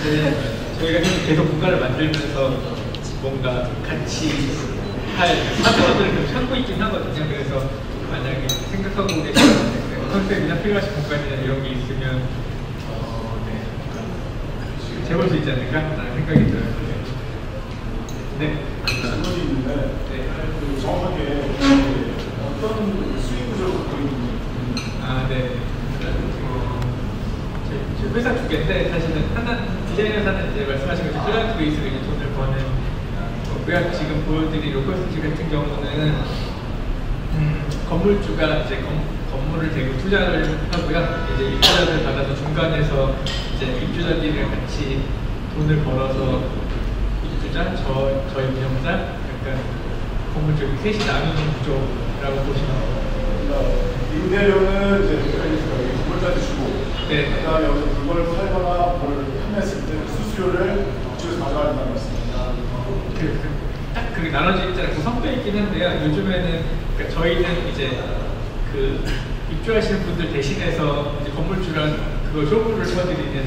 저희가 계속 공간을 만들면서 뭔가 같이 할 사고들을 좀 찾고 있긴 하거든요. 그래서 만약에 생각하고 계시는 컨셉이나 필요하신 공간이나 이런 게 있으면 재볼 수 있지 않을까라는 생각이 들어요. 네. 질문이 있는데 정확하게 어떤 수익 구조를 갖고 있는지. 네. 제 회사 두 개인데 사실은 디자인 회사는 이제 말씀하신 것처럼 클라이언트 베이스로 이제 돈을 버는 거고요. 지금 보여드린 로컬시티 같은 경우는 건물주가 이제 건물을 대고 투자를 하고요. 이제 입주자들 받아서 중간에서 이제 입주자들이랑 같이 돈을 벌어서 입주자, 저희 운영자, 약간 건물주 셋이 나누는 구조라고 보시면 돼요. 임대료는 이제 건물자한테 주고, 네. 그다음에 여기서 물건을 팔거나 뭘 판매했을 때 수수료를 입주에서 가져가야 된다는 말씀입니다. 딱 그게 나눠져 있잖아요. 구성되어 있긴 한데요. 요즘에는 그러니까 저희는 이제 그 입주하시는 분들 대신해서 이제 건물주랑 그걸 쇼부를 쳐드리는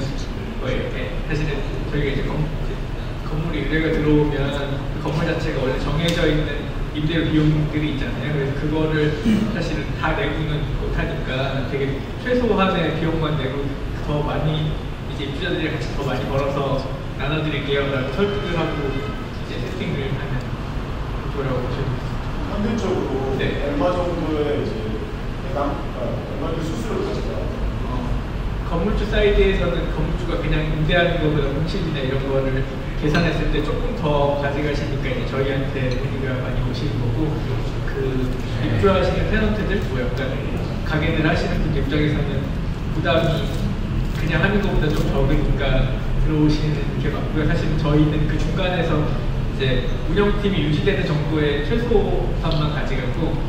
거예요. 사실은 저희가 이제 건물이 의뢰가 들어오면 그 건물 자체가 원래 정해져 있는 임대료 비용들이 있잖아요. 그래서 그거를 사실은 다 내고는 못하니까 되게 최소한의 비용만 내고 더 많이 이제 입주자들이랑 같이 더 많이 벌어서 나눠드릴게요 라고 설득을 하고 이제 세팅을 하는 구조라고 보시면 됩니다. 평균적으로 네. 얼마 정도의 이제 얼마 정도 수수료를 가져가요? 건물주 사이드에서는 건물주가 그냥 임대하는 것보다 공실이나 이런 거를 계산했을 때 조금 더 가져가시니까 이제 저희한테 문의가 많이 오시는 거고, 그 입주하시는 테넌트들, 뭐 약간 가게들 하시는 분들 입장에서는 부담이 그냥 하는 것보다 좀 적으니까 들어오시는 게 맞고요. 사실 저희는 그 중간에서 이제 운영팀이 유지되는 정도의 최소한만 가져가고,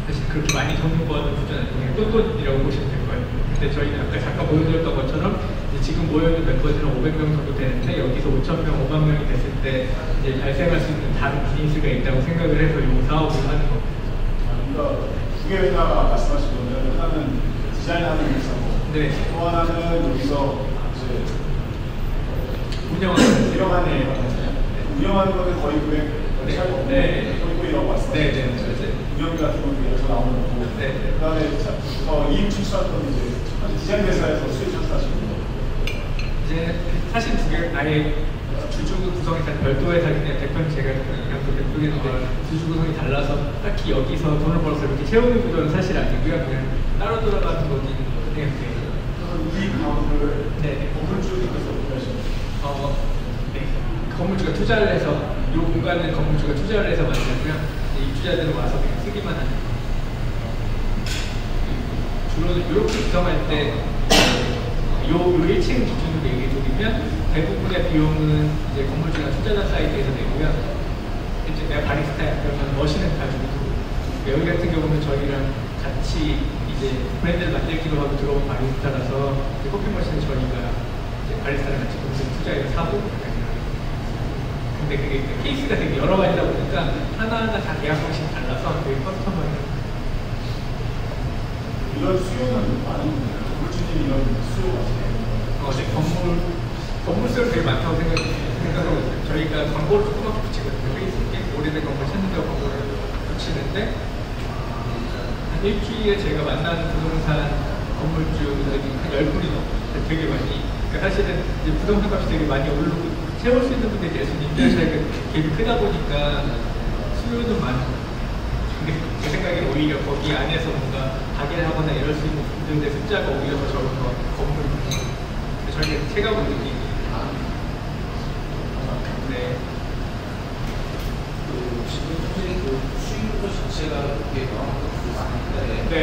사실 그렇게 많이 돈을 버는 구조는 그냥 똔똔이라고 보시면 될 거예요. 근데 저희는 아까 잠깐 보여드렸던 것처럼 지금 모여있는 멤버들은 500명 정도 되는데 여기서 5,000명, 5만 명이 됐을 때 이제 발생할 수 있는 다른 비즈니스가 있다고 생각을 해서 이 사업을 하는 겁니다. 그러니까 두 개 회사가 말씀하신 건데 하나는 디자인하는 회사고, 네. 또 하나는 여기서 이제 운영하는 운영하는 거는 거의 금액 차이가 네. 없고 이라고 말씀하셨죠. 네. 운영 같은 경우는 여기서 나오는 거고, 네. 그다음에 이익 추출하는 건 이제 첫 번째 디자인 회사에서 수익 창출하시는 거예요. 이제 사실 두 개 아예 주주 구성이 다 별도 회사긴 해요. 대표는 제가 그냥 대표인데 주주 구성이 달라서 딱히 여기서 돈을 벌어서 이렇게 채우는 구조는 사실 아니고요. 그냥 따로 돌아가는 거긴 해요. 이 가운데를 네. 건물주님께서 어떻게 하시나요? 네. 건물주가 투자를 해서 이 공간은 건물주가 투자를 해서 만들고요. 입주자들은 와서 그냥 쓰기만 하는 거예요. 주로는 이렇게 구성할 때 요 1층 기준으로 얘기해 드리면 대부분의 비용은 이제 건물주나 투자자 사이드에서 내고요. 이제 내가 바리스타야 그러면 머신은 가지고 여기 같은 경우는 저희랑 같이 이제 브랜드를 만들기로 하고 들어온 바리스타라서 커피 머신은 저희가 이제 바리스타랑 같이 동시에 투자해서 사고. 근데 그게 케이스가 되게 여러 가지다 보니까 하나하나 다 계약 방식이 달라서 되게 커스텀하게. 이런 수요는 많은 건물주님 이런 수요가 있어요. 건물수가 되게 많다고 생각하고 있어요. 저희가 광고를 조그맣게 붙이거든요. 페이스북에 오래된 건물 찾는다고 광고를 붙이는데 한 일주일에 제가 만나는 부동산 건물주들이 한 10분이 넘어요. 되게 많이. 그러니까 사실은 이제 부동산 값이 되게 많이 오르고 채울 수 있는 분들이 대신 임대 차이가 되게 크다 보니까 수요는 많아요. 근데 제 생각에 오히려 거기 안에서 뭔가 가게를 하거나 이럴 수 있는 분들의 숫자가 오히려 더 적은 거 건물. 저희가 체감을 느끼기. 네. 지금 현재 그 수익도 자체가 그게 명확하게 많은데, 네.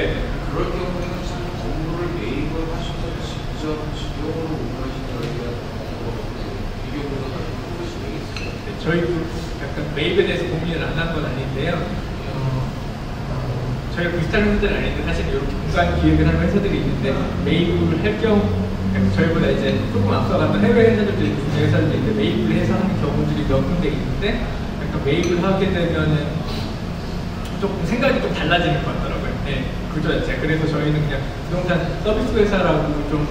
그럴 경우에는 참 건물을 매입을 하셔서 직접 직용으로 운영하시는 저희가 비교보다 큰 수익이 있어요. 저희도 약간 매입에 대해서 고민을 안 한 건 아닌데요. 저희가 비슷한 회사들은 아닌데 사실 이렇게 공간 기획을 하는 회사들이 있는데 매입을 할 경우 저희보다 이제 조금 앞서가는 해외 회사들도 있고 국내 회사들도 있는데 매입을 해서 하는 경우들이 몇 군데 있는데 약간 매입을 하게 되면은 조금 생각이 좀 달라지는 것 같더라고요. 네, 그죠 자체. 그래서 저희는 그냥 부동산 서비스 회사라고 좀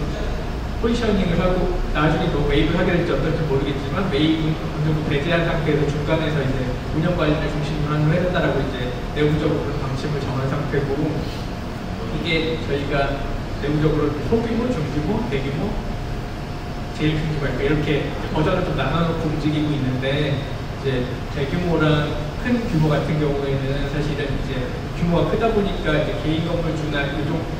포지셔닝을 하고 나중에 뭐 웨이브를 하게 될지 어떨지 모르겠지만 웨이브는 어느 정도 배제한 상태에서 중간에서 이제 운영 관리를 중심으로 하는 회사다라고 이제 내부적으로 방침을 정한 상태고 이게 저희가 내부적으로 소규모, 중규모, 대규모, 제일 큰 규모 이렇게 버전을 좀 나눠놓고 움직이고 있는데 이제 대규모랑 큰 규모 같은 경우에는 사실은 이제 규모가 크다 보니까 이제 개인 건물주나 요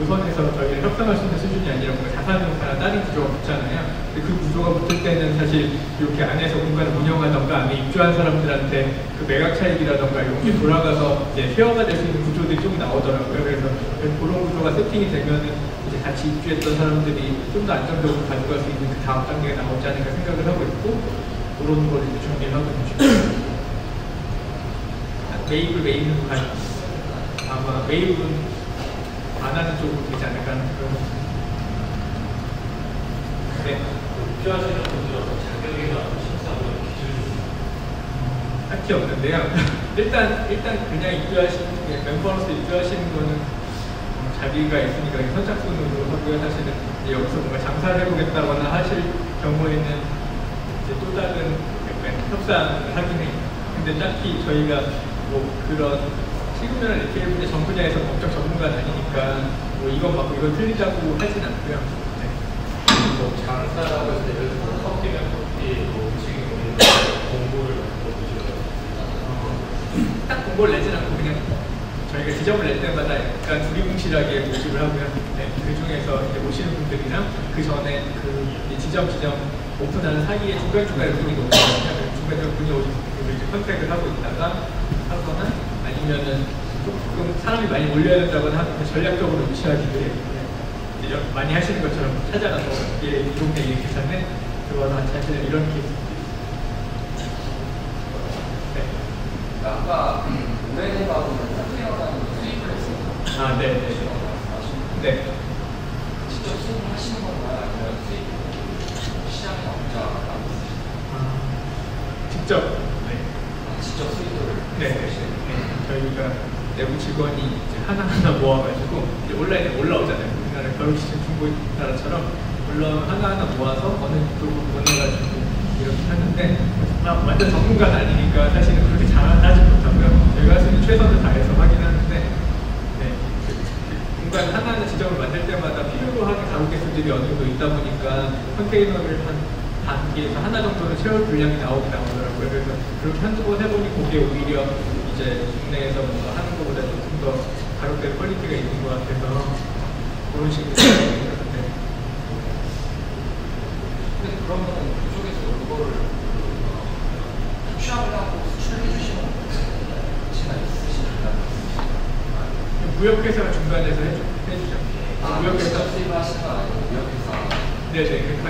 선에서 저희를 협상할 수 있는 수준이 아니라 뭔가 자산용사나 다른 구조가 붙잖아요. 근데 그 구조가 붙을 때는 사실 이렇게 안에서 공간을 운영하던가 안에 입주한 사람들한테 그 매각 차익이라던가 이렇게 돌아가서 이제 쉐어가 될 수 있는 구조들이 좀 나오더라고요. 그래서 그런 구조가 세팅이 되면은 이제 같이 입주했던 사람들이 좀 더 안정적으로 가져갈 수 있는 그 다음 단계가 나오지 않을까 생각을 하고 있고 그런 걸 이제 준비를 하고 있죠. 웨이브는 아마 웨이브는 안 하는 쪽으로 되지 않을까 하는 그런 네. 입주하시는 분들은 자격이나 심사보다 기준이 딱히 없는데요. 일단 그냥 입주하시는 멤버로서 입주하시는 거는 자기가 있으니까 선착순으로 하고요. 사실은 이제 여기서 뭔가 장사를 해보겠다거나 하실 경우에는 이제 또 다른 약간 협상을 하긴 해요. 근데 딱히 저희가 뭐 그런 시그널 리테일 전 분야에서 법적 전문가는 아니니까 뭐 이건 맞고 이건 틀리다고 하진 않고요. 네. 뭐 장사라고 해서 예를 들어서 커피면 커피, 뭐 음식이 공고를 보시면 딱 공고를 내진 않고 그냥 저희가 지점을 낼 때마다 약간 두리뭉실하게 모집을 하고요. 네. 그 중에서 이제 오시는 분들이랑 그 전에 그 지점 오픈하는 사이에 중간중간에 분이 오거든요. 중간중간에 분이 오신 분들 이제 컨택을 하고 있다가 하거나 아니면은 조금 사람이 많이 몰려야 된다거나 하면 전략적으로 유치하기 위해 많이 하시는 것처럼 찾아가서 이 동네 이 괜찮네? 들어와서 같이 하시는 이런 케이스. 네. 아까 오래돼가지고 컨테이너라는 수입을 했어요. 아, 네. 네. 직접 수입을 하시는 건가요? 아니면 수입 시장에 나오자 직접. 네. 직접 수입을 네. 저희가 내부 직원이 이제 하나하나 모아가지고 이제 온라인에 올라오잖아요. 우리나라 결혼시장 중고나라처럼 하나하나 모아서 어느 쪽으로 보내가지고 이렇게 하는데 완전 전문가는 아니니까 사실은 그렇게 잘하지 못하고요. 저희가 할 수 있는 최선을 다해서 하긴 하는데 네. 공간 하나하나 지점을 만들 때마다 필요로 하는 가구 개수들이 어느 정도 있다 보니까 컨테이너를 한 단기에서 하나 정도는 채울 분량이 나오더라고요. 그래서 그렇게 한두 번 해보니 그게 오히려 이제 국내에서 뭔가 하는 것보다 조금 더 가격대 퀄리티가 있는 것 같아서 그런 식으로 생각했는데. 근데 그러면 그쪽에서 이거를 취합을 하고 수출해 주시는 가치가 있으시니까 무역회사가 중간에서 해주죠. 무역회사 수입을 하시는 건 아니고 무역회사 네네.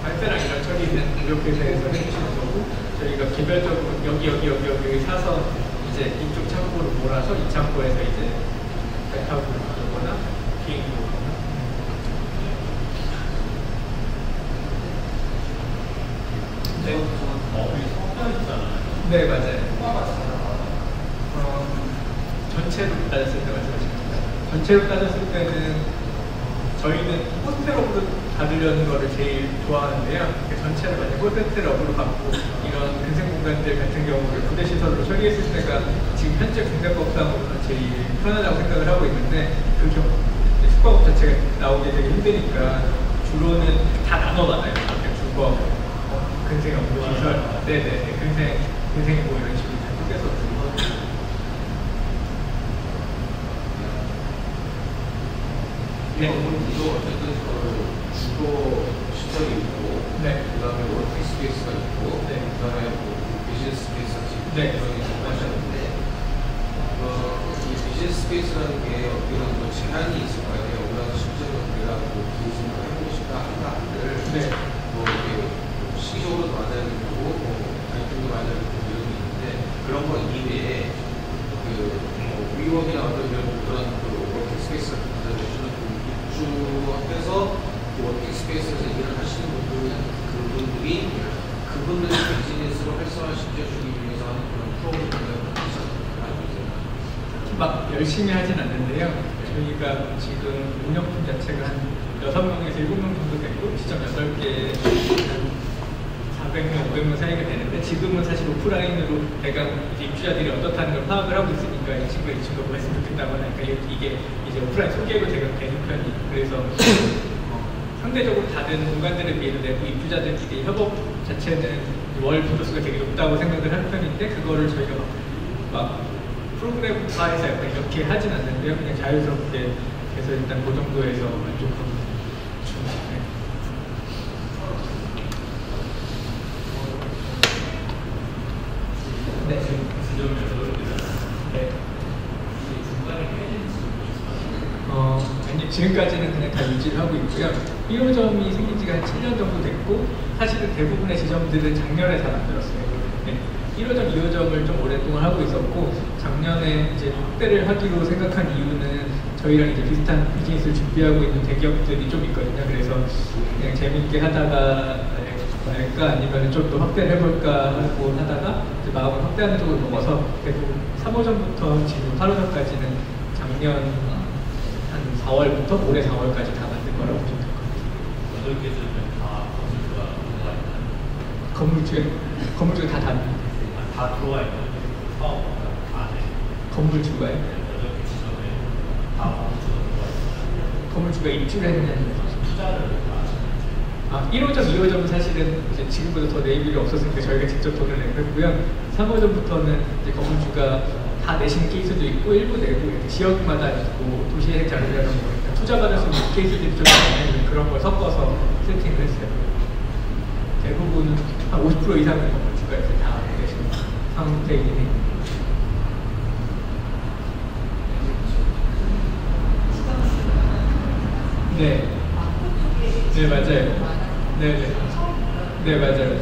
발대랑 이런 처리 있는 무역회사에서 해주시는 거고 저희가 개별적으로 여기 사서 이제 이쪽 창고로 몰아서 이 창고에서 이제 배타고를 가거나 비행기로 가거나 네. 성향이 있잖아요. 네, 맞아요. 전체로 따졌을 때 말씀하십니다. 전체로 따졌을 때는 저희는 호스텔업으로 받으려는 거를 제일 좋아하는데요. 전체를 만약 호스텔업으로 받고 이런 근생 공간들 같은 경우를 부대 시설로 처리했을 때가 지금 현재 국내법상으로는 제일 편하다고 생각을 하고 있는데 그 경우 숙박업 자체가 나오기 되게 힘드니까 주로는 다 나눠받아요. 주거, 근생 업무 시설, 네네, 근생 뭐 이런 식으로 다 쪼개서 네. 이거 어쨌든 주거 시설이 있고, 네. 그 다음에 워킹 스페이스가 있고, 네. 그 다음에 뭐 비즈니스 스페이스가 있고, 네. 그런 게 하셨는데, 이 비즈니스 스페이스라는 게 어떻게 보면 뭐 제한이 있을까요? 여기 와서 실제로 우리가 뭐 비즈니스를 해보고 싶다 한다 한들, 네. 뭐 이렇게 시기적으로도 맞아야 되고, 뭐 가격적으로 맞아야 되고 이런 게 있는데, 그런 거 이외에 뭐 위원이나 어떤 그런 워킹 스페이스 같은 입주해서 워킹 스페이스에서 일을 하시는 그분들이 그분들의 비즈니스를 활성화시켜주기 위해서 하는 그런 프로그램을 알고 있어요. 막 열심히 하진 않는데요. 저희가 지금 운영팀 자체가 한 6명에서 7명 정도 되고 지점 8개, 400명, 500명 사이가 되는데 지금은 사실 오프라인으로 대강 이제 입주자들이 어떻다는 걸 파악을 하고 있으니까 이 친구가 뭐 했으면 좋겠다거나 그러니까 이게 이제 오프라인 소개로 대강 되는 편이에요. 그래서 상대적으로 다른 공간들에 비해서 내부 입주자들끼리 협업 자체는 월 빈도수가 되게 높다고 생각을 하는 편인데 그거를 저희가 막 프로그램화해서 약간 이렇게 하진 않는데요. 그냥 자유스럽게 해서 일단 그 정도에서 만족하고 있습니다. 네. 네. 아니, 지금까지는 그냥 다 유지를 하고 있고요. 1호점이 생긴 지가 한 7년 정도 됐고, 사실은 대부분의 지점들은 작년에 다 만들었어요. 네. 1호점, 2호점을 좀 오랫동안 하고 있었고, 작년에 이제 확대를 하기로 생각한 이유는 저희랑 이제 비슷한 비즈니스를 준비하고 있는 대기업들이 좀 있거든요. 그래서 그냥 재밌게 하다가 말까 아니면 좀 더 확대를 해볼까 하고 하다가 이제 마음을 확대하는 쪽으로 넘어서 결국 3호점부터 지금 8호점까지는 작년 한 4월부터 올해 4월까지 다 만든 거라고 보시면 될 것 같아요. 8개 중에 다 건물주에 다 닫는 다 들어와 있는 사업 안에 건물주가요? 8개 지점에 다 건물주가 들어와 있는 건물주가 입주를 했냐는 투자를 1호점, 2호점은 사실은 이제 지금보다 더 내입이 없었으니까 저희가 직접 돈을 내고 했고요. 3호점부터는 이제 건물주가 다 내신 케이스도 있고 일부 내고 지역마다 있고 도시의 자료라는 거 투자받을 수 있는 케이스들이 좀 많아요. 그런 걸 섞어서 세팅을 했어요. 대부분은 한 50% 이상의 건물주가 이제 다 내신 상태이긴 해요. 네. 네, 맞아요. 네네. 네, 맞아요.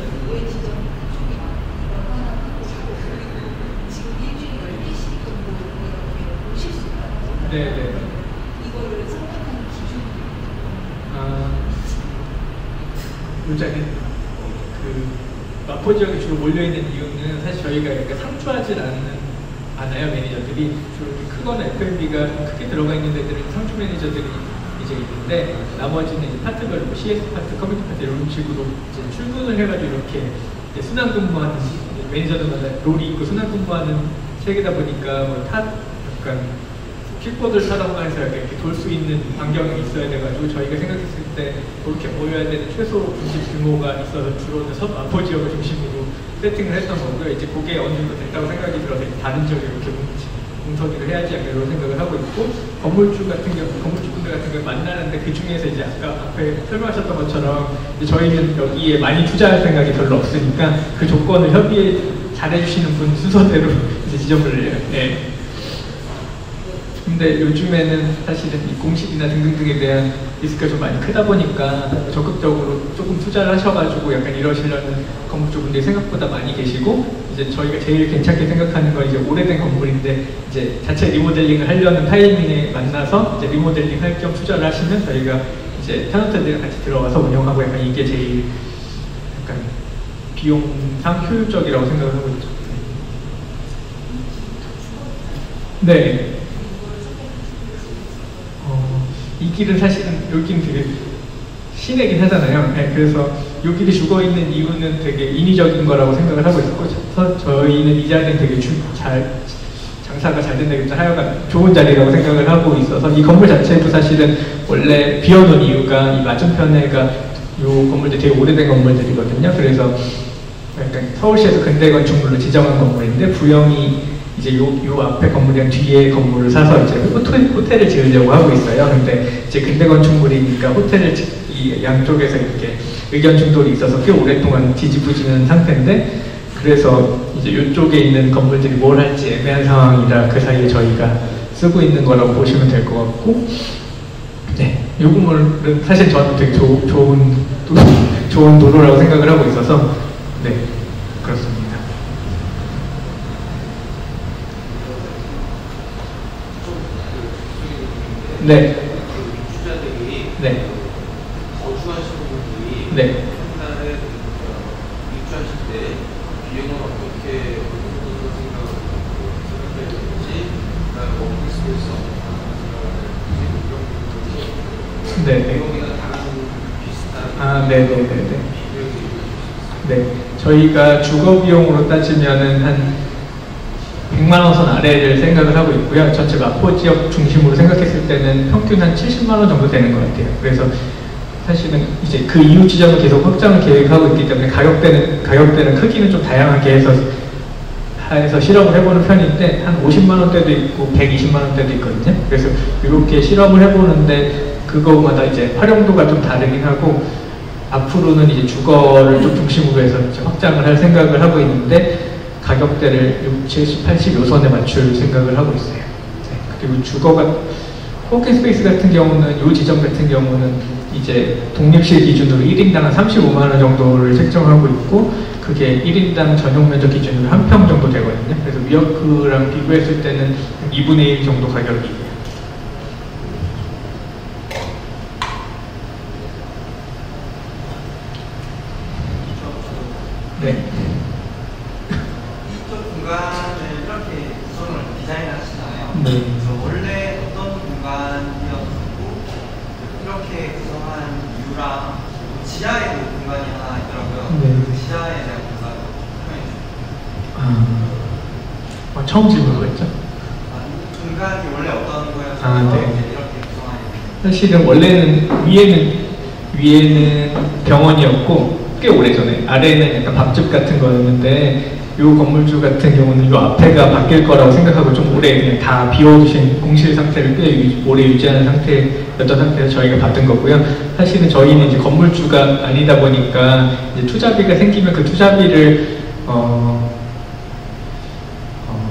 네네. 이거를 선택하는 기준이 요즘에 마포 지역에 주로 몰려있는 이유는 사실 저희가 이렇게 상주하지 않아요. 매니저들이 주로 크거나 F&B가 크게 들어가 있는 데들은 상주 매니저들이 이제 있는데 나머지는 이제 파트별로 뭐 CS 파트, 커뮤니티 파트 이런 식으로 이제 출근을 해가지고 이렇게 이제 순환 근무하는 매니저들마다 롤이 있고 순환 근무하는 체계다 보니까 뭐 약간 킥보드를 타다가 해서 이렇게 돌 수 있는 환경이 있어야 돼가지고 저희가 생각했을 때 그렇게 모여야 되는 최소 중심 규모가 있어서 주로는 마포 지역을 중심으로 세팅을 했던 거고요. 이제 그게 어느 정도 됐다고 생각이 들어서 다른 지역에 이렇게 뭉터기를 해야지 이런 생각을 하고 있고 건물주분들 같은 경우 만나는데 그 중에서 이제 아까 앞에 설명하셨던 것처럼 이제 저희는 여기에 많이 투자할 생각이 별로 없으니까 그 조건을 협의해 잘해주시는 분 순서대로 이제 지점을 내요. 네. 근데 요즘에는 사실은 이 공식이나 등등등에 대한 리스크가 좀 많이 크다 보니까 적극적으로 조금 투자를 하셔가지고 약간 이러시려는 건물주분들이 생각보다 많이 계시고 이제 저희가 제일 괜찮게 생각하는 건 이제 오래된 건물인데 이제 자체 리모델링을 하려는 타이밍에 만나서 이제 리모델링 할 겸 투자를 하시면 저희가 이제 테너트들이랑 같이 들어와서 운영하고 약간 이게 제일 약간 비용상 효율적이라고 생각을 하고 있죠. 네. 이 길은 사실은 이 길은 되게 시내긴 하잖아요. 네, 그래서 이 길이 죽어있는 이유는 되게 인위적인 거라고 생각을 하고 있었고 저희는 이 자리는 되게 장사가 잘 된다기보다 하여간 좋은 자리라고 생각을 하고 있어서 이 건물 자체도 사실은 원래 비어놓은 이유가 이 맞은편에가 이 건물들이 되게 오래된 건물들이거든요. 그래서 약간 서울시에서 근대 건축물로 지정한 건물인데 부영이 이제 요 앞에 건물이랑 뒤에 건물을 사서 이제 호텔을 지으려고 하고 있어요. 근데 이제 근대 건축물이니까 호텔을 이 양쪽에서 이렇게 의견 충돌이 있어서 꽤 오랫동안 뒤집어지는 상태인데 그래서 이제 이쪽에 있는 건물들이 뭘 할지 애매한 상황이라 그 사이에 저희가 쓰고 있는 거라고 보시면 될 것 같고 네, 이 건물은 사실 저한테 되게 좋은 도로라고 생각을 하고 있어서 네, 그렇습니다. 네. 입주자들이 네. 거주하시는 분들이 네. 한 달에 입주하실 때 비용을 어떻게 생각해야 되는지 그다음에 워킹 스페이스 어떻게 생각해야 되는지 네. 비용이나 아, 네네네네. 네, 저희가 주거 비용으로 따지면은 한 100만 원 선 아래를 생각을 하고 있고요. 전체 마포 지역 중심으로 생각했을 때는 평균 한 70만 원 정도 되는 것 같아요. 그래서 사실은 이제 그 이후 지점을 계속 확장을 계획하고 있기 때문에 가격대는 크기는 좀 다양하게 해서 실험을 해보는 편인데 한 50만 원대도 있고 120만 원대도 있거든요. 그래서 이렇게 실험을 해보는데 그거마다 이제 활용도가 좀 다르긴 하고 앞으로는 이제 주거를 좀 중심으로 해서 이제 확장을 할 생각을 하고 있는데 가격대를 60, 70, 80 요선에 맞출 생각을 하고 있어요. 네. 그리고 주거가 코워킹 스페이스 같은 경우는 이 지점 같은 경우는 이제 독립실 기준으로 1인당 한 35만 원 정도를 책정하고 있고 그게 1인당 전용 면적 기준으로 한 평 정도 되거든요. 그래서 위워크랑 비교했을 때는 2분의 1 정도 가격이에요. 네. 이쪽 공간을 이렇게 구성을 디자인하시잖아요. 네. 그래서 원래 어떤 공간이었고 이렇게 구성한 이유랑 지하에 공간이 하나 있더라고요. 네. 그 지하에 대한 공간을 설명해 주세요. 처음 질문 뭐였죠? 공간이 원래 어떤 거였어요? 아, 네. 이렇게 구성하는 사실은 원래는 위에는 병원이었고 꽤 오래전에 아래는 약간 밥집 같은 거였는데 이 건물주 같은 경우는 이 앞에가 바뀔 거라고 생각하고 좀 오래 그냥 다 비워두신 공실 상태를 꽤 오래 유지하는 상태였던 상태에서 저희가 받은 거고요. 사실은 저희는 이제 건물주가 아니다 보니까 이제 투자비가 생기면 그 투자비를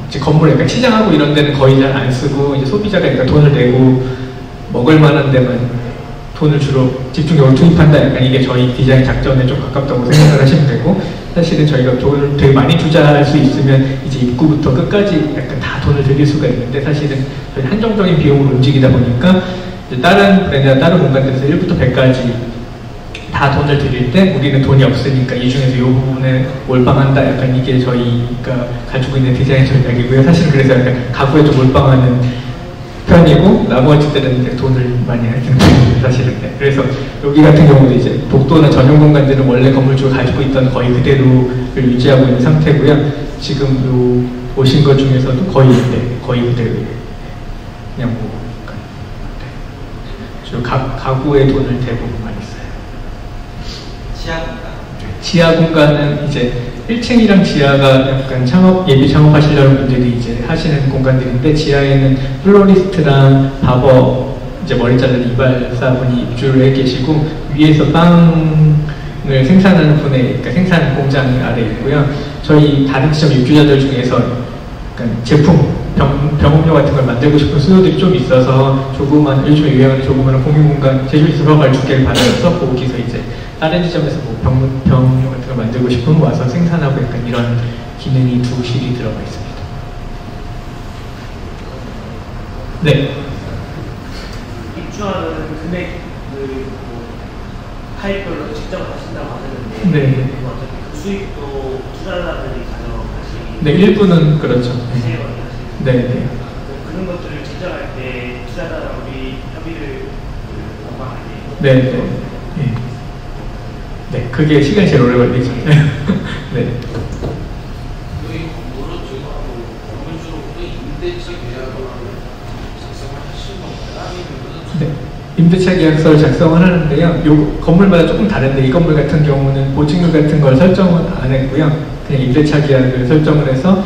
이제 건물 약간 치장하고 이런 데는 거의 잘 안 쓰고 이제 소비자가 약간 돈을 내고 먹을 만한 데만 돈을 주로 집중적으로 투입한다. 약간 이게 저희 디자인 작전에 좀 가깝다고 생각을 하시면 되고 사실은 저희가 돈을 되게 많이 투자할 수 있으면 이제 입구부터 끝까지 약간 다 돈을 들일 수가 있는데 사실은 저희 한정적인 비용으로 움직이다 보니까 이제 다른 브랜드나 다른 공간들에서 1부터 100까지 다 돈을 들일 때 우리는 돈이 없으니까 이 중에서 이 부분에 몰빵한다. 약간 이게 저희가 가지고 있는 디자인 전략이고요. 사실은 그래서 약간 가구에 좀 몰빵하는 편이고 나머지 때는 이제 돈을 많이 하는 편이에요. 사실은. 네. 그래서 여기 같은 경우도 이제 복도나 전용 공간들은 원래 건물주가 가지고 있던 거의 그대로를 유지하고 있는 상태고요. 지금 요 오신 것 중에서도 거의 그대로예요. 그냥 뭐 주로 가구에 돈을 대부분 많이 써요. 지하 공간. 지하 공간은 이제 1층이랑 지하가 약간 예비 창업하시려는 분들이 이제 하시는 공간들인데 지하에는 플로리스트랑 바버 이제 머리 자르는 이발사분이 입주를 해 계시고 위에서 빵을 생산하는 분의 그러니까 생산 공장이 아래 있고요. 저희 다른 지점 입주자들 중에서 약간 제품 병음료 같은 걸 만들고 싶은 수요들이 좀 있어서 조그만 요즘에 유행하는 조그만 공유 공간 제주에서 허가를 2개를 받아서 거기서 이제 다른 지점에서 뭐 병음료 같은 걸 만들고 싶으면 와서 생산하고 약간 이런 기능이 2실이 들어가 있습니다. 네. 입주하는 금액 타입별로 직접 하신다고 하셨는데 네. 어차피 그 수익도 투자자들이 가져가시. 네, 일부는 그렇죠. 네. 네. 그런 것들을 책정할 때 투자자랑 우리 협의를 원망하게. 네. 네. 네. 네, 그게 시간이 제일 오래 걸리죠. 네. 저희 건물은 건물주로부터 임대차 계약을 작성을 하시는 건가요? 아니면 네. 임대차 계약서를 작성을 하는데요. 요 건물마다 조금 다른데 이 건물 같은 경우는 보증금 같은 걸 설정은 안 했고요. 그냥 임대차 계약을 설정을 해서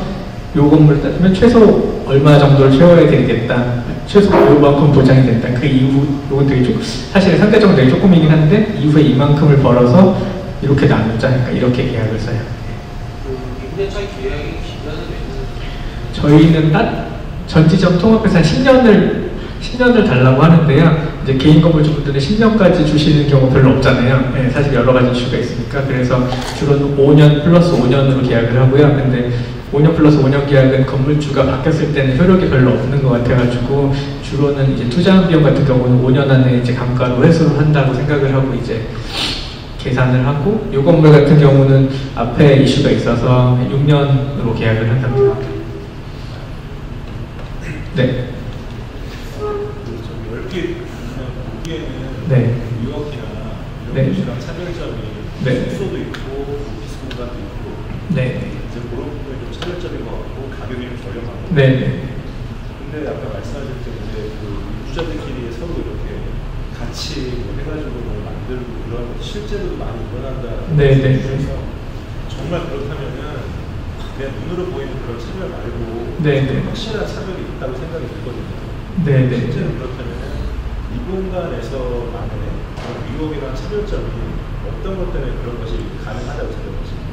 요 건물 따지면 최소 얼마 정도를 채워야 되겠다. 최소 요만큼 보장이 된다. 그 이후 요건 되게 사실 상대적으로 되게 조금이긴 한데 이후에 이만큼을 벌어서 이렇게 나누자. 그러니까 이렇게 계약을 써요. 그 임대차 계약의 기간은 몇 년? 저희는 전 지점 통합해서 한 10년을 달라고 하는데요. 이제 개인 건물주분들은 10년까지 주시는 경우 별로 없잖아요. 네, 사실 여러 가지 이슈가 있으니까. 그래서 주로는 5년 플러스 5년으로 계약을 하고요. 근데 5년 플러스 5년 계약은 건물주가 바뀌었을 때는 효력이 별로 없는 것 같아가지고 주로는 이제 투자한 비용 같은 경우는 5년 안에 이제 감가로 회수를 한다고 생각을 하고 이제 계산을 하고 이 건물 같은 경우는 앞에 이슈가 있어서 6년으로 계약을 한 상태입니다. 네. 좀 넓게 보기에는 네. 유럽이나 이런 곳이랑 차별점이 네. 숙소도 있고 오피스 공간도 있고 네. 이제 그런 부분이 좀 차별점인 것 같고 가격이 좀 저렴하고 네. 근데 아까 말씀하실 때 이제 그 입주자들끼리 서로 이렇게 같이 뭐 해가지고 뭐 만들고 그런 것 실제로도 많이 일어난다는 네, 네. 그래서 정말 그렇다면은 그냥 눈으로 보이는 그런 차별 말고 네, 네. 확실한 차별이 있다고 생각이 들거든요. 네, 네. 실제로 그렇다면은 이 공간에서만의 그런 위협이나 차별점이 어떤 것 때문에 그런 것이 가능하다고 생각하십니까?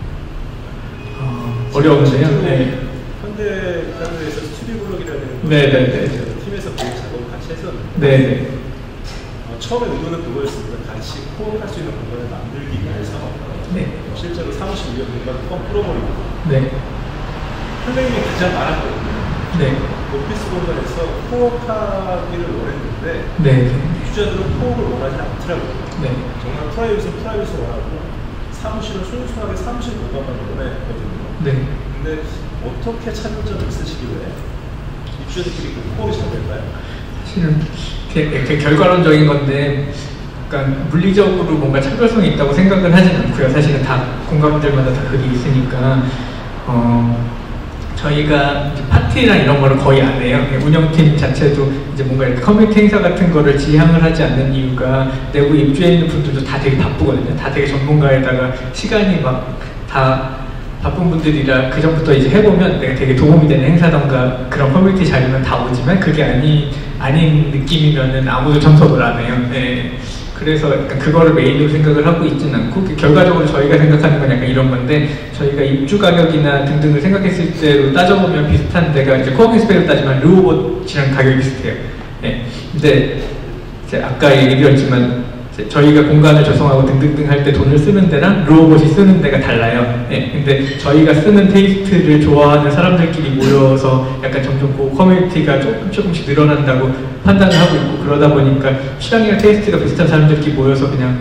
어려운데요. 네. 현대카드에서 스튜디오블록이라는 네, 네, 네. 팀에서 그 작업을 같이 했었는데 네, 네. 처음에 의도는 그거였습니다. 같이 코업할 수 있는 공간을 만들기 위해서 네. 실제로 사무실 위에 공간 뻥 뚫어버리고 네. 플레임이 가장 많았거든요. 네. 오피스 공간에서 코업하기를 원했는데 네. 유저들은 코업을 원하지 않더라고요. 네. 정말 프라이빗을 원하고 사무실은 순수하게 사무실 공간만 원했거든요. 네. 근데 어떻게 차별점이 있으시길래 입주자들끼리 그 코업이 잘 될까요? 사실은 이렇게 결과론적인 건데 약간 물리적으로 뭔가 차별성이 있다고 생각은 하진 않고요. 사실은 다 공간들마다 다 그게 있으니까 저희가 이제 파티나 이런 거를 거의 안 해요. 운영팀 자체도 이제 뭔가 이렇게 커뮤니티 행사 같은 거를 지향을 하지 않는 이유가 내부 입주해 있는 분들도 다 되게 바쁘거든요. 다 되게 전문가에다가 시간이 막 다 바쁜 분들이라 그 전부터 이제 해보면 내가 되게 도움이 되는 행사던가 그런 커뮤니티 자리면 다 오지만 그게 아닌 느낌이면은 아무도 참석을 안 해요. 네. 그래서 약간 그거를 메인으로 생각을 하고 있지는 않고 결과적으로 저희가 생각하는 건 약간 이런 건데 저희가 입주 가격이나 등등을 생각했을 때로 따져보면 비슷한 데가 이제 코워킹 스페이스로 따지면 르오봇이랑 가격이 비슷해요. 네. 근데 이제 아까 얘기드렸지만 저희가 공간을 조성하고 등등등 할 때 돈을 쓰는 데랑 르오봇이 쓰는 데가 달라요. 네. 근데 저희가 쓰는 테이스트를 좋아하는 사람들끼리 모여서 약간 점점 그 커뮤니티가 조금씩 늘어난다고 판단을 하고 있고 그러다 보니까 취향이랑 테이스트가 비슷한 사람들끼리 모여서 그냥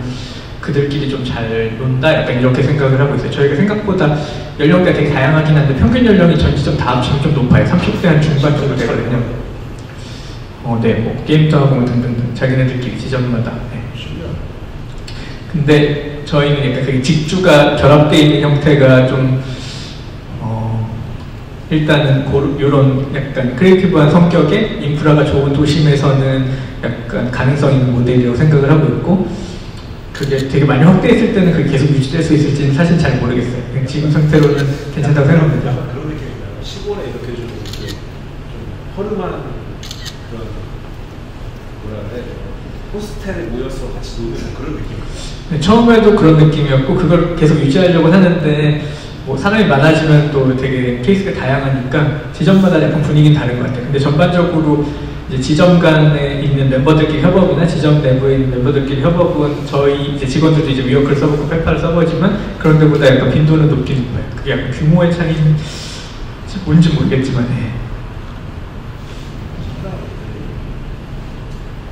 그들끼리 좀 잘 논다 약간 이렇게 생각을 하고 있어요. 저희가 생각보다 연령대가 되게 다양하긴 한데 평균 연령이 전 지점 다 합치면 좀 높아요. 30대 한 중반 정도 되거든요. 네, 뭐 게임도 하고 뭐 등등등 자기네들끼리 지점마다. 네. 근데 저희는 약간 그 직주가 결합되어 있는 형태가 좀 일단은 이런 약간 크리에이티브한 성격의 인프라가 좋은 도심에서는 약간 가능성 있는 모델이라고 생각을 하고 있고 그게 되게 많이 확대했을 때는 그게 계속 유지될 수 있을지는 사실 잘 모르겠어요. 지금 상태로는 괜찮다고 생각합니다. 약간 그런 느낌입니다. 시골에 이렇게 좀 허름한 그런 뭐라 그래 호스텔에 모여서 같이 노는 그런 느낌입니다. 네, 처음에도 그런 느낌이었고 그걸 계속 유지하려고 하는데 뭐 사람이 많아지면 또 되게 케이스가 다양하니까 지점마다 약간 분위기는 다른 것 같아요. 근데 전반적으로 이제 지점 간에 있는 멤버들끼리 협업이나 지점 내부에 있는 멤버들끼리 협업은 저희 이제 직원들도 이제 위워크를 써보고 페파를 써보지만 그런 데보다 약간 빈도는 높긴 높아요. 그게 약간 규모의 차이는 뭔지 모르겠지만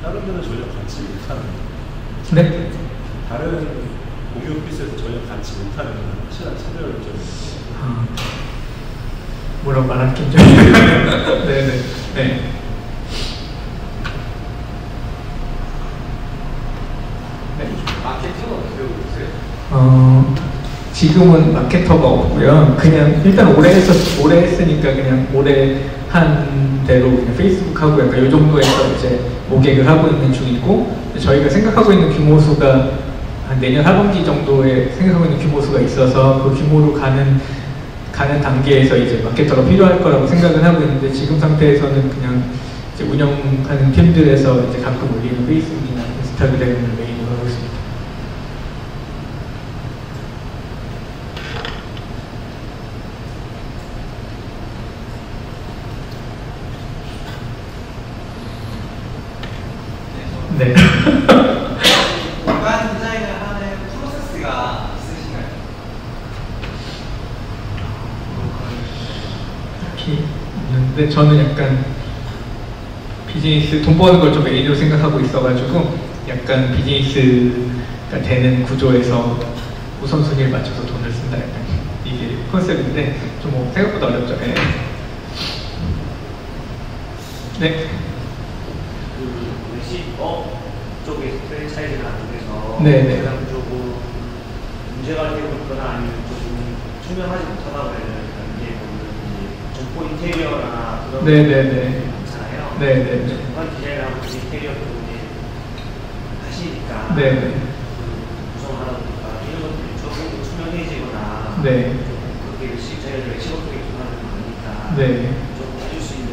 다른 데는 전혀 같이 못하는 네? 다른 공유 오피스에서 전혀 같이 못하는 확실한 차별점이 뭐라고 말할 게 있죠? 네네. 네. 마케팅은 어떻게 하고 있어요? 지금은 마케터가 없고요. 그냥 일단 오래 했으니까 그냥 오래 한 대로 그냥 페이스북하고 약간 이 정도에서 이제 모객을 하고 있는 중이고 저희가 생각하고 있는 규모수가 한 내년 하반기 정도에 생각하고 있는 규모수가 있어서 그 규모로 가는 단계에서 이제 마케터가 필요할 거라고 생각은 하고 있는데 지금 상태에서는 그냥 이제 운영하는 팀들에서 이제 가끔 올리는 페이스북이나 인스타그램을 메인으로 하고 있습니다. 네. 공간 디자인을 하는 프로세스가 있으신가요? 딱히 없는데 저는 약간 비즈니스 돈 버는 걸 좀 메인으로 생각하고 있어가지고 약간 비즈니스가 되는 구조에서 우선순위를 맞춰서 돈을 쓴다 약간 이게 컨셉인데 좀 뭐 생각보다 어렵죠. 네. 네. 그 외식업 쪽에 프랜차이즈를 하기 위해서 네네. 대상 구조 투명하지 못하다고 해야 되나? 이게 보면 점포 인테리어나 그런 네네네. 많잖아요. 네네. 공간 디자인하고 인테리어 부분이 하시니까 네네. 구성하다 보니까 이런 것들이 조금 투명해지거나 네. 그렇게 저희가 시각적인 기반을 많으니까 네. 좀 해줄 수 있는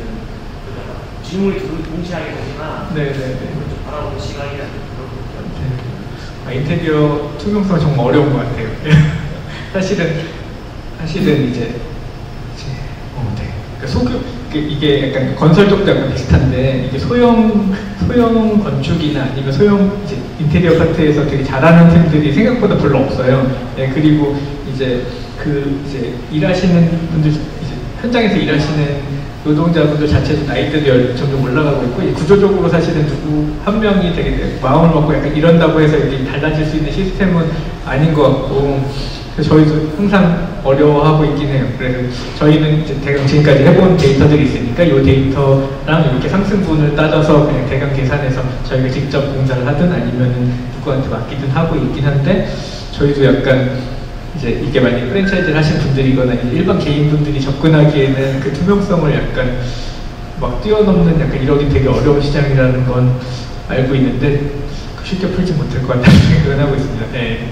질문이 동시하게 되지만 네네네. 좀 바라보는 시각이라는 그런 것들. 아, 인테리어 투명성 정말 어려운 것 같아요. 사실은 이제 네. 그러니까 이게 약간 건설 쪽도 약간 비슷한데 이게 소형 건축이나 아니면 소형 이제 인테리어 파트에서 되게 잘하는 팀들이 생각보다 별로 없어요. 네, 그리고 이제 일하시는 분들 이제 현장에서 일하시는 노동자분들 자체도 나이대도 점점 올라가고 있고 구조적으로 사실은 누구 한 명이 되게 마음을 먹고 약간 이런다고 해서 이게 달라질 수 있는 시스템은 아닌 것 같고 그래서 저희도 항상 어려워하고 있긴 해요. 그래서 저희는 이제 대강 지금까지 해본 데이터들이 있으니까 이 데이터랑 이렇게 상승분을 따져서 그냥 대강 계산해서 저희가 직접 공사를 하든 아니면은 누구한테 맡기든 하고 있긴 한데 저희도 약간 이제 이게 만약 프랜차이즈를 하신 분들이거나 일반 개인분들이 접근하기에는 그 투명성을 약간 막 뛰어넘는 약간 이러기 되게 어려운 시장이라는 건 알고 있는데 쉽게 풀지 못할 것 같다는 생각을 하고 있습니다. 네.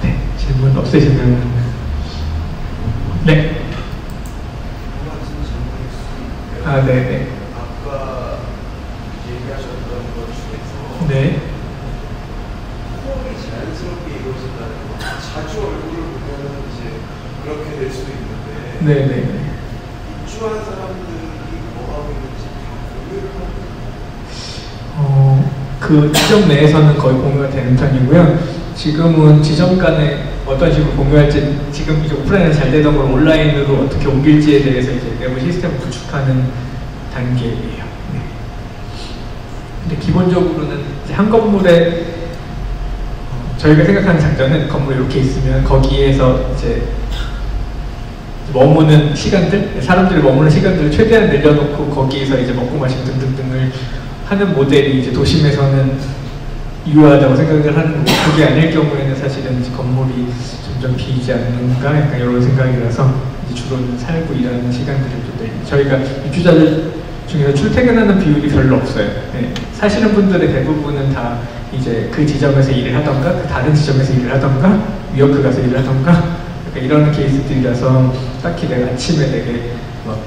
네, 질문 없으시면 네. 아, 네네. 아까 얘기하셨던 것 중에서 네. 호응이 자연스럽게 이루어진다는 거 자주 얼굴을 보면 이제 그렇게 될 수도 있는데 네네. 입주한 사람들이 뭐 하고 있는지 다 공유를 하고 그 지점 내에서는 거의 공유가 되는 편이고요. 지금은 지점 간에 어떤 식으로 공유할지 지금 이제 오프라인에서 잘 되던 걸 온라인으로 어떻게 옮길지에 대해서 이제 내부 시스템을 구축하는 단계예요. 네. 근데 기본적으로는 이제 한 건물에 저희가 생각하는 장점은 건물이 이렇게 있으면 거기에서 이제 머무는 시간들, 사람들이 머무는 시간들을 최대한 늘려놓고 거기에서 이제 먹고 마시고 등등등을 하는 모델이 이제 도심에서는 유효하다고 생각을 하는 거고 그게 아닐 경우에는 사실은 이제 건물이 점점 비이지 않는가 약간 이런 생각이라서 이제 주로는 살고 일하는 시간들을 좀 저희가 입주자들 중에서 출퇴근하는 비율이 별로 없어요. 네. 사시는 분들의 대부분은 다 이제 그 지점에서 일을 하던가 그 다른 지점에서 일을 하던가 위워크 가서 일을 하던가 약간 이런 케이스들이라서 딱히 내가 아침에 되게 막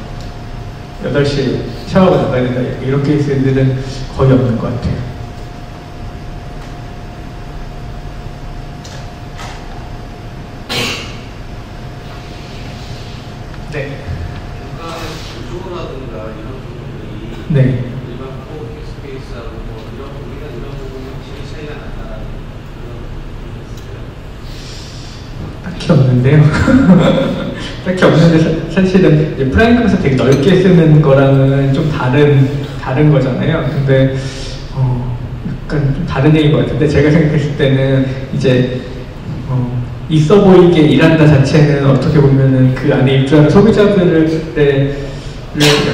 8시에 샤워가 나가야 된다 이런 케이스들은 거의 없는 것 같아요. 네. 구조라든가 이런 부분들이 네. 일반 코워킹 스페이스하고 뭐 이런 우리가 이런 부분이 확실히 차이가 난다는 그런 부분이 있어요. 딱히 없는데요. 딱히 없는데 사실은 이제 프라임에서 되게 넓게 쓰는 거랑은 좀 다른 거잖아요. 근데 약간 좀 다른 얘기인 것 같은데 제가 생각했을 때는 이제 있어 보이게 일한다 자체는 어떻게 보면은 그 안에 입주하는 소비자들의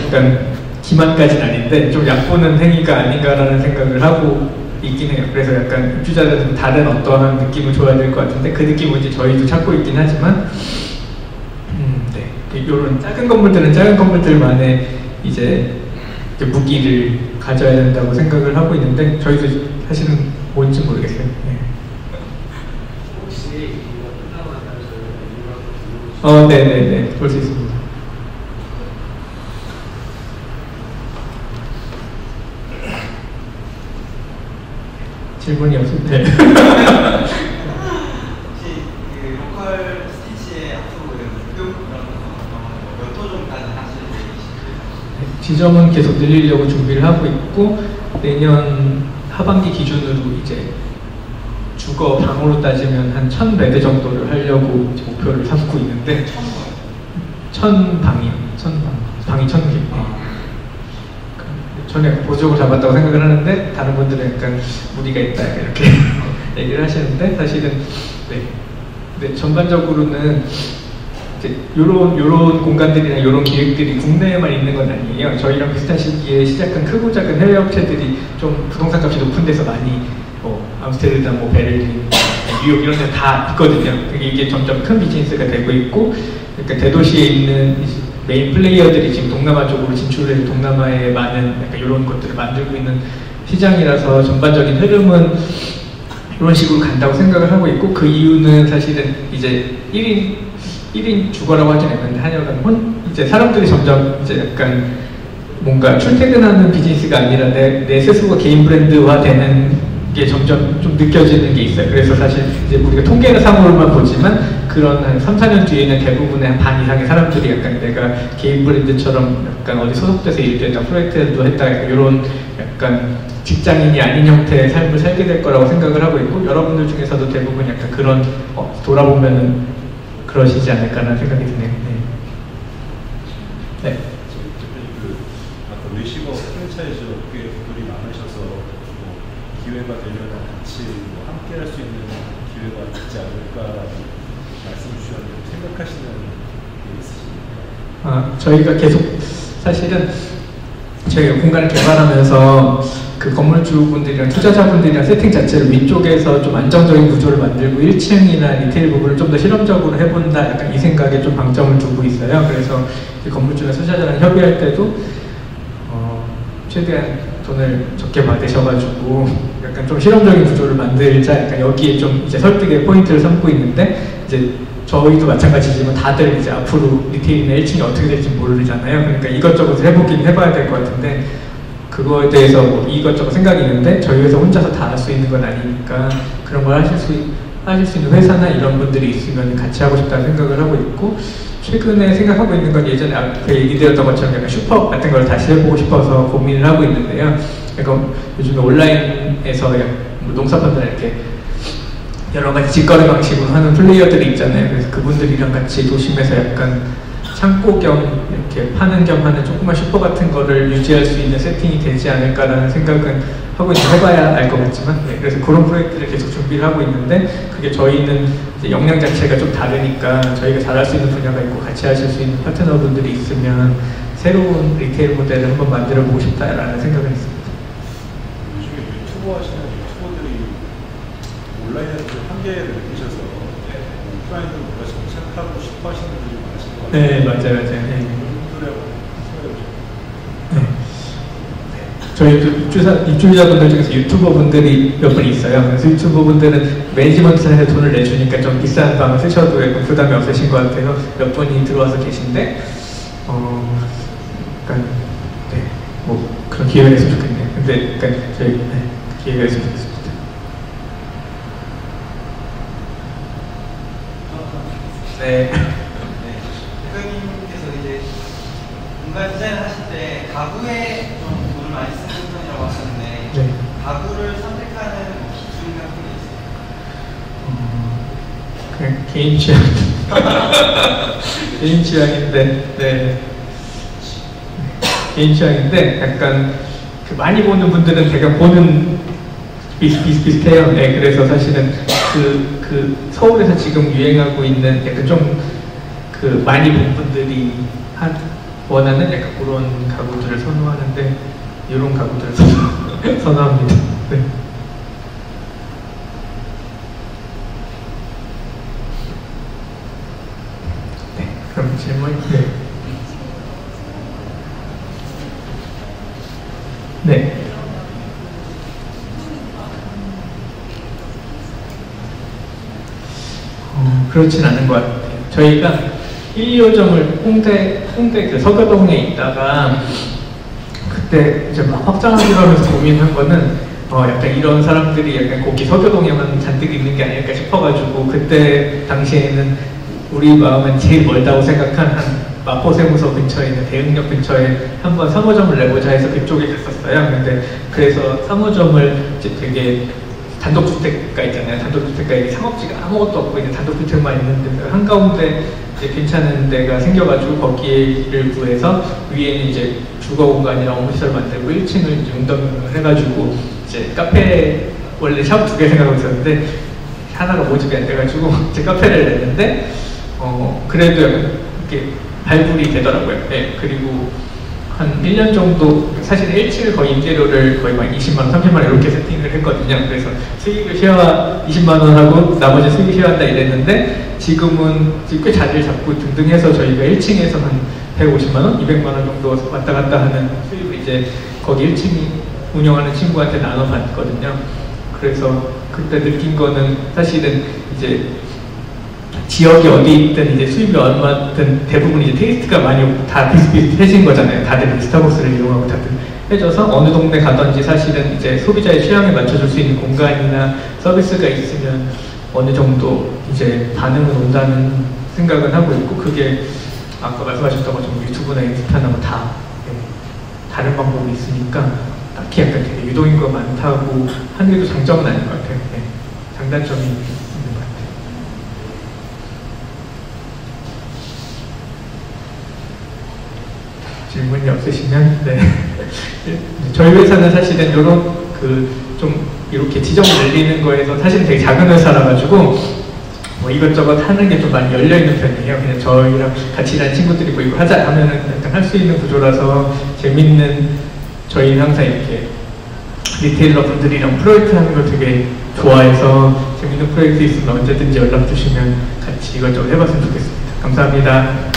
약간 기만까지는 아닌데 좀 얕보는 행위가 아닌가라는 생각을 하고 있긴 해요. 그래서 약간 입주자들은 다른 어떠한 느낌을 줘야 될 것 같은데 그 느낌을 이제 저희도 찾고 있긴 하지만 네. 이런 작은 건물들은 작은 건물들만의 이제 무기를 가져야 된다고 생각을 하고 있는데 저희도 사실은 뭔지 모르겠어요. 네. 혹시 이거 끝나고 나서 네네네. 볼 수 있습니다. 질문이 없습니다. 네. 혹시 그 로컬 스티치의 앞으로 목표 몇 호 정도까지 하실 계획이신가요? 지점은 계속 늘리려고 준비를 하고 있고 내년 하반기 기준으로 이제 주거 방으로 따지면 한 1000베드 정도를 하려고 이제 목표를 삼고 있는데 1000방이요. 1000방. 방이 1000개. 저는 약간 보조적으로 잡았다고 생각을 하는데 다른 분들은 약간 무리가 있다 이렇게 얘기를 하시는데 사실은 네. 근데 전반적으로는 요런 공간들이나 요런 기획들이 국내에만 있는 건 아니에요. 저희랑 비슷한 시기에 시작한 크고 작은 해외 업체들이 좀 부동산 값이 높은 데서 많이 암스테르담, 베를린, 뉴욕 이런 데 다 있거든요. 이게 점점 큰 비즈니스가 되고 있고, 그러니까 대도시에 있는 메인 플레이어들이 지금 동남아 쪽으로 진출해서 동남아에 많은 약간 이런 것들을 만들고 있는 시장이라서 전반적인 흐름은 이런 식으로 간다고 생각을 하고 있고, 그 이유는 사실은 이제 1인 주거라고 하진 않는데 하여간 이제 사람들이 점점 이제 약간 뭔가 출퇴근하는 비즈니스가 아니라 내 스스로가 개인 브랜드화 되는 게 점점 좀 느껴지는 게 있어요. 그래서 사실 이제 우리가 통계나 상으로만 보지만 그런 한 3, 4년 뒤에는 대부분의 한 반 이상의 사람들이 약간 내가 개인 브랜드처럼 약간 어디 소속돼서 일도 했다, 프로젝트도 했다, 이런 약간 직장인이 아닌 형태의 삶을 살게 될 거라고 생각을 하고 있고, 여러분들 중에서도 대부분 약간 그런 돌아보면은 그러시지 않을까라는 생각이 드네요. 네. 아까 외식어 프랜차이즈 업계 분들이 많으셔서 기회가 되면 같이 함께 할 수 있는 기회가 있지 않을까라는 말씀 주셨는데 생각하시는 게 있으십니까? 저희가 계속 사실은 저희가 공간을 개발하면서 그 건물주분들이랑 투자자분들이랑 세팅 자체를 위쪽에서 좀 안정적인 구조를 만들고 1층이나 리테일 부분을 좀 더 실험적으로 해본다, 약간 이 생각에 좀 방점을 두고 있어요. 그래서 건물주나 투자자랑 협의할 때도 최대한 돈을 적게 받으셔가지고 약간 좀 실험적인 구조를 만들자, 약간 여기에 좀 이제 설득의 포인트를 삼고 있는데, 이제 저희도 마찬가지지만 다들 이제 앞으로 리테일이나 1층이 어떻게 될지 모르잖아요. 그러니까 이것저것 해보긴 해봐야 될 것 같은데, 그거에 대해서 이것저것 생각이 있는데 저희 회사 혼자서 다 할 수 있는 건 아니니까 그런 걸 하실 수 있는 회사나 이런 분들이 있으면 같이 하고 싶다는 생각을 하고 있고, 최근에 생각하고 있는 건 예전에 앞에 얘기드렸던 것처럼 약간 슈퍼 같은 걸 다시 해보고 싶어서 고민을 하고 있는데요. 그러니까 요즘에 온라인에서 농사판들 이렇게 여러 가지 직거래 방식으로 하는 플레이어들이 있잖아요. 그래서 그분들이랑 같이 도심에서 약간 창고 겸 이렇게 파는 겸 하는 조그만 슈퍼 같은 거를 유지할 수 있는 세팅이 되지 않을까라는 생각은 하고 있는데, 해봐야 알 것 같지만, 그래서 그런 프로젝트를 계속 준비를 하고 있는데, 그게 저희는 이제 역량 자체가 좀 다르니까 저희가 잘할 수 있는 분야가 있고 같이 하실 수 있는 파트너분들이 있으면 새로운 리테일 모델을 한번 만들어 보고 싶다라는 생각을 했습니다. 요즘에 유튜버 하시는 유튜버들이 온라인에서 좀 한계를 느끼셔서 오프라인으로 뭔가 정착하고 싶어 하시는 분들이 많으신 것 같아요. 네, 맞아요. 네. 저희 입주자분들 중에서 유튜버 분들이 몇 분 있어요. 그래서 유튜버 분들은 매니지먼트에서 돈을 내주니까 좀 비싼 방을 쓰셔도 약간 부담이 없으신 것 같아서 몇 분이 들어와서 계신데, 약간, 네, 뭐 그런 기회가 있으면 좋겠네요. 근데 약간 저희 기회가 있으면 좋겠습니다. 네. 대표님께서 이제 공간 디자인을 하실 때 가구에 좀 돈을 많이 쓰는 편이라고 하셨는데, 네. 가구를 선택하는 기준 같은 게 있어요? 그냥 개인 취향. 개인 취향인데, 네. 개인 취향인데, 약간 그 많이 보는 분들은 대강 보는 비슷해요. 네, 그래서 사실은 그 서울에서 지금 유행하고 있는 약간 좀 그 많이 본 분들이 원하는 약간 그런 가구들을 선호하는데, 이런 가구들을 선호합니다. 네. 네, 그럼 질문. 네. 네. 그렇진 않은 것 같아요. 저희가 1, 2호점을 홍대 그 서교동에 있다가 그때 이제 막 확장하기로 하면서 고민한 거는 약간 이런 사람들이 약간 거기 서교동에만 잔뜩 있는 게 아닐까 싶어가지고, 그때 당시에는 우리 마음은 제일 멀다고 생각한 한 마포세무서 근처에 있는 대흥역 근처에 한번 3호점을 내보자 해서 그쪽에 갔었어요. 근데 그래서 3호점을 이제 되게 단독주택가 있잖아요. 단독주택가에 상업지가 아무것도 없고 있는 단독주택만 있는데 한가운데 이제 괜찮은 데가 생겨가지고 거기를 구해서 위에는 이제 주거 공간이랑 업무시설 만들고 1층을 이제 운동을 해가지고 이제 카페, 원래 샵 2개 생각하고 있었는데 하나가 모집이 안 돼가지고 이제 카페를 냈는데 그래도 이게 발굴이 되더라고요. 네, 그리고 한 1년 정도 사실 1층을 거의 임대료를 거의 막 20만 원, 30만 원 이렇게 세팅을 했거든요. 그래서 수익을 20만 원 하고 나머지 수익을 쉐어한다 이랬는데 지금은 꽤 자리를 잡고 등등 해서 저희가 1층에서 한 150만 원, 200만 원 정도 왔다 갔다 하는 수익을 이제 거기 1층이 운영하는 친구한테 나눠받거든요. 그래서 그때 느낀 거는 사실은 이제 지역이 어디 있든 이제 수입이 얼마든 대부분 이제 테이스트가 많이 다 비슷비슷해진 거잖아요. 다들 스타벅스를 이용하고 다들 해줘서 어느 동네 가든지 사실은 이제 소비자의 취향에 맞춰줄 수 있는 공간이나 서비스가 있으면 어느 정도 이제 반응은 온다는 생각은 하고 있고, 그게 아까 말씀하셨던 것처럼 유튜브나 인스타나 다 다른 방법이 있으니까 딱히 약간 되게 유동인구가 많다고 하는 게 또 장점은 아닌 것 같아요. 네. 장단점이 있는 것 같아요. 질문이 없으시면, 네. 저희 회사는 사실은 이런 좀 이렇게 지정 늘리는 거에서 사실은 되게 작은 회사라 가지고 뭐 이것저것 하는 게 좀 많이 열려 있는 편이에요. 그냥 저희랑 같이 일하는 친구들이 뭐 이거 하자 하면은 약간 할 수 있는 구조라서 재밌는, 저희는 항상 이렇게 리테일러 분들이랑 프로젝트 하는 걸 되게 좋아해서 재밌는 프로젝트 있으면 언제든지 연락 주시면 같이 이것저것 해봤으면 좋겠습니다. 감사합니다.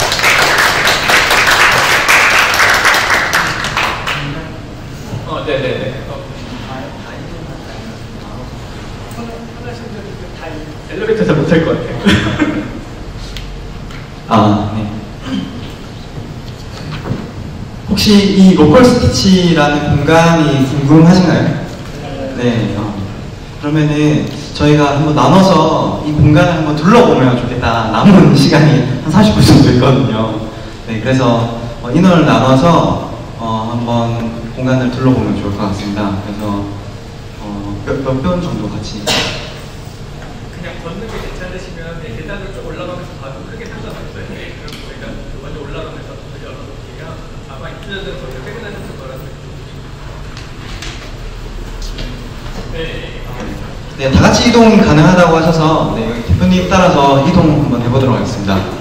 네네네. 엘리베이터에서 못할 것 같아요. 네. 혹시 이 로컬 스티치라는 공간이 궁금하신가요? 네. 그러면은 저희가 한번 나눠서 이 공간을 한번 둘러보면 좋겠다. 남은 시간이 한 40분 정도 있거든요. 네, 그래서 인원을 나눠서 한번 공간을 둘러보면 좋을 것 같습니다. 그래서 몇 번 정도 같이. 그냥 걷는 게 괜찮으시면 계단을 쭉 올라가면서 봐도 크게 상관없어요. 네, 그럼 저희가 먼저 올라가면서 열어놓을게요. 아마 입주자들은 저희가 퇴근하셔서 네, 다 같이 이동 가능하다고 하셔서 네, 대표님 따라서 이동 한번 해보도록 하겠습니다.